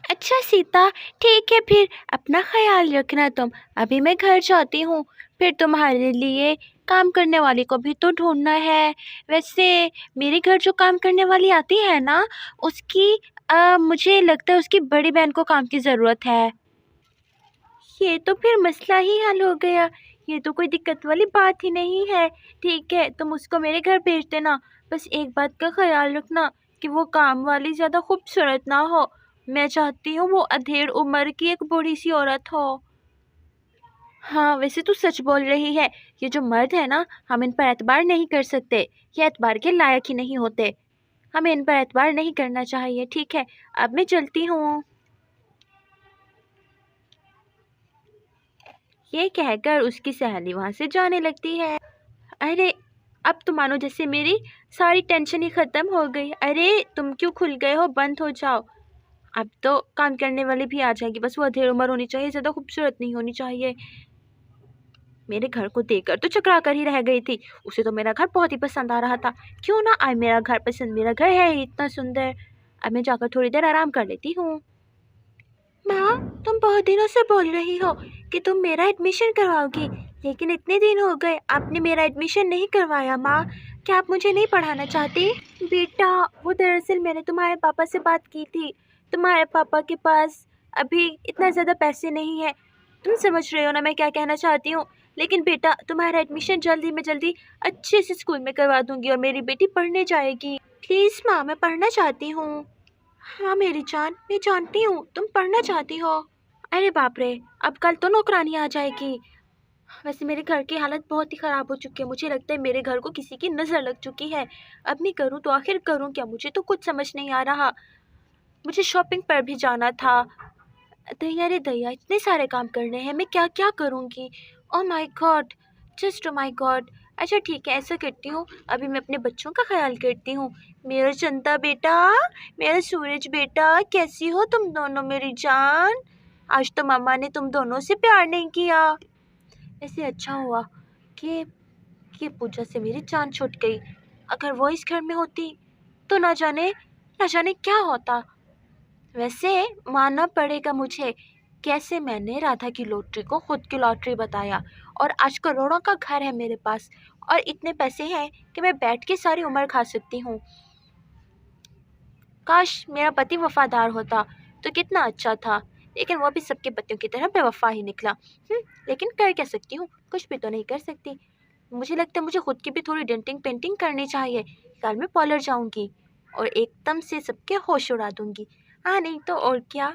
अच्छा सीता, ठीक है फिर अपना ख्याल रखना तुम। अभी मैं घर जाती हूँ, फिर तुम्हारे लिए काम करने वाली को भी तो ढूंढना है। वैसे मेरे घर जो काम करने वाली आती है ना, उसकी मुझे लगता है उसकी बड़ी बहन को काम की ज़रूरत है। ये तो फिर मसला ही हल हो गया। ये तो कोई दिक्कत वाली बात ही नहीं है। ठीक है, तुम उसको मेरे घर भेज देना। बस एक बात का ख्याल रखना कि वो काम वाली ज़्यादा खूबसूरत ना हो। मैं चाहती हूँ वो अधेड़ उम्र की एक बूढ़ी सी औरत हो। हाँ, वैसे तू सच बोल रही है। ये जो मर्द है ना, हम इन पर एतबार नहीं कर सकते। ये एतबार के लायक ही नहीं होते। हमें इन पर एतबार नहीं करना चाहिए। ठीक है, अब मैं चलती हूँ। ये कहकर उसकी सहेली वहाँ से जाने लगती है। अरे, अब तो मानो जैसे मेरी सारी टेंशन ही ख़त्म हो गई। अरे, तुम क्यों खुल गए हो? बंद हो जाओ। अब तो काम करने वाली भी आ जाएगी। बस वो अधेड़ उम्र होनी चाहिए, ज़्यादा खूबसूरत नहीं होनी चाहिए। मेरे घर को देखकर तो चकरा कर ही रह गई थी। उसे तो मेरा घर बहुत ही पसंद आ रहा था। क्यों ना आए मेरा घर पसंद, मेरा घर है ही इतना सुंदर। अब मैं जाकर थोड़ी देर आराम कर लेती हूँ। माँ, तुम बहुत दिनों से बोल रही हो कि तुम मेरा एडमिशन करवाओगी, लेकिन इतने दिन हो गए आपने मेरा एडमिशन नहीं करवाया। माँ, क्या आप मुझे नहीं पढ़ाना चाहती? बेटा, वो दरअसल मैंने तुम्हारे पापा से बात की थी। तुम्हारे पापा के पास अभी इतना ज़्यादा पैसे नहीं है। तुम समझ रहे हो ना मैं क्या कहना चाहती हूँ। लेकिन बेटा, तुम्हारा एडमिशन जल्दी में जल्दी अच्छे से स्कूल में करवा दूँगी और मेरी बेटी पढ़ने जाएगी। प्लीज़ माँ, मैं पढ़ना चाहती हूँ। हाँ मेरी जान, मैं जानती हूँ तुम पढ़ना चाहती हो। अरे बाप रे, अब कल तो नौकरानी आ जाएगी। वैसे मेरे घर की हालत बहुत ही ख़राब हो चुकी है। मुझे लगता है मेरे घर को किसी की नज़र लग चुकी है। अब मैं करूँ तो आखिर करूँ क्या? मुझे तो कुछ समझ नहीं आ रहा। मुझे शॉपिंग पर भी जाना था। दैया रे दैया, इतने सारे काम करने हैं, मैं क्या क्या करूँगी? Oh my God, just oh my God. अच्छा ठीक है, ऐसा करती हूँ, अभी मैं अपने बच्चों का ख्याल करती हूँ। मेरा चंदा बेटा, मेरा सूरज बेटा, कैसी हो तुम दोनों मेरी जान? आज तो मम्मा ने तुम दोनों से प्यार नहीं किया। ऐसे अच्छा हुआ कि पूजा से मेरी जान छूट गई। अगर वो इस घर में होती तो ना जाने क्या होता। वैसे मानना पड़ेगा मुझे, कैसे मैंने राधा की लॉटरी को खुद की लॉटरी बताया और आज करोड़ों का घर है मेरे पास और इतने पैसे हैं कि मैं बैठ के सारी उम्र खा सकती हूँ। काश मेरा पति वफादार होता तो कितना अच्छा था, लेकिन वो भी सबके पतियों की तरह बेवफा ही निकला। लेकिन कर क्या सकती हूँ, कुछ भी तो नहीं कर सकती। मुझे लगता है मुझे खुद की भी थोड़ी डेंटिंग पेंटिंग करनी चाहिए। कल मैं पार्लर जाऊँगी और एकदम से सबके होश उड़ा दूँगी। हाँ नहीं तो और क्या।